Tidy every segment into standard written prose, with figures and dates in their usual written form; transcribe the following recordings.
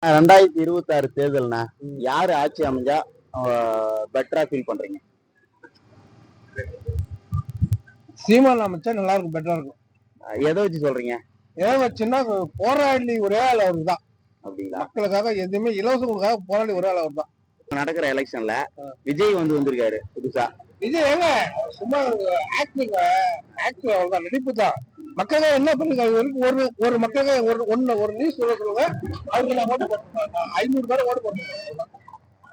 2026 தேர்தல்னா யாரு ஆட்சி அமைஞ்சா பெட்டரா ஃபீல் பண்றீங்க? சீமான் அமைச்சா நல்லா இருக்கும், பெட்டரா இருக்கும். எதை வச்சு சொல்றீங்க? எதை வச்சுன்னா போராளி ஒரே ஆள் அவர் தான். அப்படிங்களா? மக்களுக்காக எதுவுமே இலவசங்களுக்காக போராளி ஒரே ஆள் அவர் தான். நடக்கிற எலெக்ஷன்ல விஜய் வந்திருக்காரு புதுசா. விஜய் ஏங்க சும்மா ஆக்டிங் அவர் தான், நடிப்பு தான். மக்களுக்காக என்ன பண்ணுங்க? ஒரு ஒரு மக்களுக்காக ஒரு நியூஸ் சொல்லுங்க, அவருக்கு நான் ஓட்டு போட்டேன், 500 பேரை ஓட்டு போட்டேன்.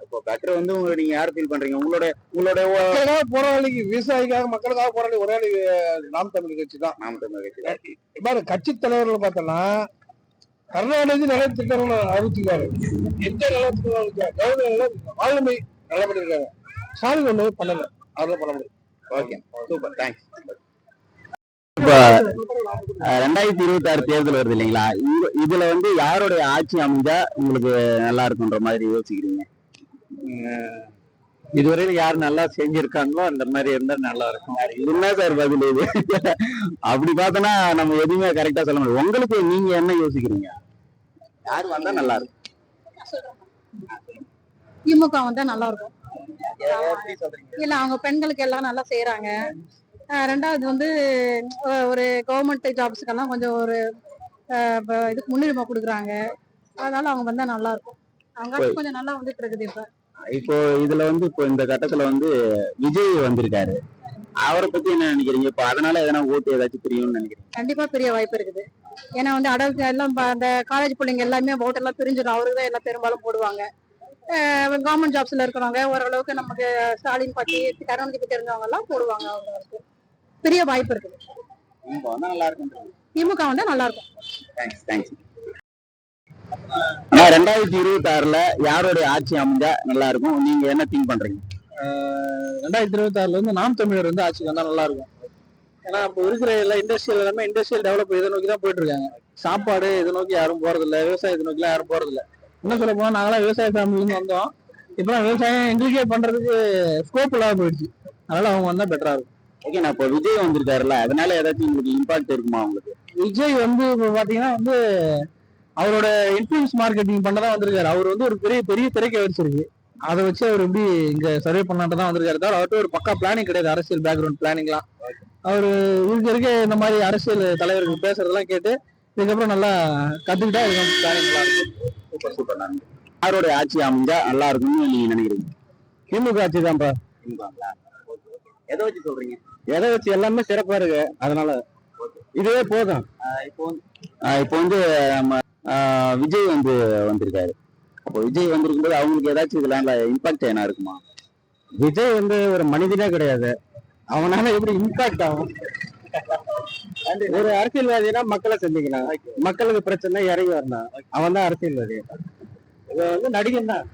இப்போ பெட்டர் நீங்க யார் ஃபீல் பண்றீங்க? உங்களோட போராளிக்கு விவசாயிக்காக மக்களுக்காக போராளி ஒரே ஆளு நாம் தமிழ் கட்சி தான். நாம் தமிழ் கட்சி தான். பாரு, கட்சி தலைவர்கள் பார்த்தோம்னா கருணாநிதி நல்ல திட்டங்கள் அறிவிச்சிருக்காரு, எந்த நல்ல ஆளுமை நல்லா பண்ணிருக்காங்க. ஸ்டாலின் ஒண்ணு பண்ணல, அதெல்லாம் பண்ண முடியும். Okay, super, thanks. இப்ப 2026 தேர்தல் வருது இல்லைங்களா? இதுல யாருடைய ஆட்சி அமைஞ்சா உங்களுக்கு நல்லா இருக்குன்ற மாதிரி யோசிக்கிறீங்க? இதுவரையில யார் நல்லா செஞ்சிருக்காங்களோ அந்த மாதிரி இருந்தா நல்லா இருக்கும். என்ன சார் பதில் இது? அப்படி பார்த்தோன்னா நம்ம எதுவுமே கரெக்டா சொல்ல முடியும். உங்களுக்கு நீங்க என்ன யோசிக்கிறீங்க? யார் வந்தா நல்லா இருக்கும்? திமுக வந்தா நல்லா இருக்கும். இல்ல, அவங்க பெண்களுக்கு எல்லாம் நல்லா செய்யறாங்க. ரெண்டாவது ஒரு கவர்மெண்ட் ஜாப்ஸ்க்கெல்லாம் கொஞ்சம் ஒரு இதுக்கு முன்னுரிமை கொடுக்குறாங்க. அதனால அவங்க வந்தா நல்லா இருக்கும். அவங்க கொஞ்சம் நல்லா வந்துட்டு இருக்குது. இப்போ இதுல இப்போ இந்த கட்டத்துல விஜய் வந்திருக்காரு. அவரை பத்தி என்ன நினைக்கிறீங்க? இப்போ அதனால எதனா ஓட்டு ஏதாச்சும் பிரியும்னு நினைக்கிறீங்க? கண்டிப்பா பெரிய வாய்ப்பு இருக்குது. ஏன்னா அடல்ட் எல்லாம் அந்த காலேஜ் பிள்ளைங்க எல்லாமே ஓட்டு எல்லாம் பிரிஞ்சிடும். அவருக்கு தான் எல்லாம் பெரும்பாலும் போடுவாங்க. கவர்மெண்ட் ஜாப்ஸ்ல இருக்கிறவங்க ஓரளவுக்கு நமக்கு ஸ்டாலின் பத்தி கருணாநிதி பத்தி தெரிஞ்சவங்க எல்லாம் போடுவாங்க. அவங்களுக்கு பெரிய வாய்ப்பு இருக்குது. நல்லா இருக்கும். திமுக வந்தா நல்லா இருக்கும். 2026 யாரோட ஆட்சி அமைஞ்சா நல்லா இருக்கும்? நீங்க என்ன திங்க் பண்றீங்க? 2026 நாம் தமிழர் ஆட்சிக்கு வந்தா நல்லா இருக்கும். ஏன்னா இப்போ இருக்கிற எல்லா இண்டஸ்ட்ரியல் டெவலப் இதை நோக்கி தான் போயிட்டு இருக்காங்க. சாப்பாடு இதை நோக்கி யாரும் போறது இல்லை, விவசாயத்தை நோக்கி யாரும் போறது இல்லை. என்ன சொல்ல போனா நாங்களாம் விவசாய ஃபேமிலின்னு வந்தோம். இப்பெல்லாம் விவசாயம் எங்களுக்கே பண்றதுக்கு ஸ்கோப் இல்லாம போயிடுச்சு. அதனால அவங்க வந்தா பெட்டரா இருக்கும். ஓகே, நான் இப்போ விஜய் வந்திருக்காருல்ல, அதனால ஏதாச்சும் உங்களுக்கு இம்பாக்ட் இருக்குமா உங்களுக்கு? விஜய் இப்போ பாத்தீங்கன்னா அவரோட இன்ஃபுளுன்ஸ் மார்க்கெட்டிங் பண்ணதான் வந்திருக்காரு. அவர் ஒரு பெரிய பெரிய திரைக்கு வச்சிருக்கு. அதை வச்சு அவர் எப்படி இங்க சர்வே பண்ணாட்டு தான் வந்திருக்காரு. தவிர அவர்கிட்ட ஒரு பக்கா பிளானிங் கிடையாது, அரசியல் பேக்ரவுண்ட் பிளானிங்லாம். அவர் இருக்க இந்த மாதிரி அரசியல் தலைவர்கள் பேசுறதெல்லாம் கேட்டு இதுக்கப்புறம் நல்லா கத்துக்கிட்டா பிளானிங் நல்லா இருக்கும். Super super. நன்றி. யாரோட ஆட்சி அமைஞ்சா நல்லா இருக்கும்னு நீங்க நினைக்கிறீங்க? திமுக ஆட்சி தான்ப்பா. எதை வச்சு சொல்றீங்க? எதை வச்சு எல்லாமே சிறப்பா இருக்கு, அதனால இதுவே போதும். இப்போ நம்ம விஜய் வந்திருக்காரு. அப்போ விஜய் வந்திருக்கும்போது அவங்களுக்கு ஏதாச்சும் இதுல இம்பாக்ட் என்ன இருக்குமா? விஜய் ஒரு மனிதனே கிடையாது, அவனால எப்படி இம்பாக்ட் ஆகும்? ஒரு அரசியல்வாதினா மக்களை சந்திக்கலாம், மக்களுக்கு பிரச்சனை இறங்கி வரணும், அவன் தான் அரசியல்வாதி. நடிகன் தான்.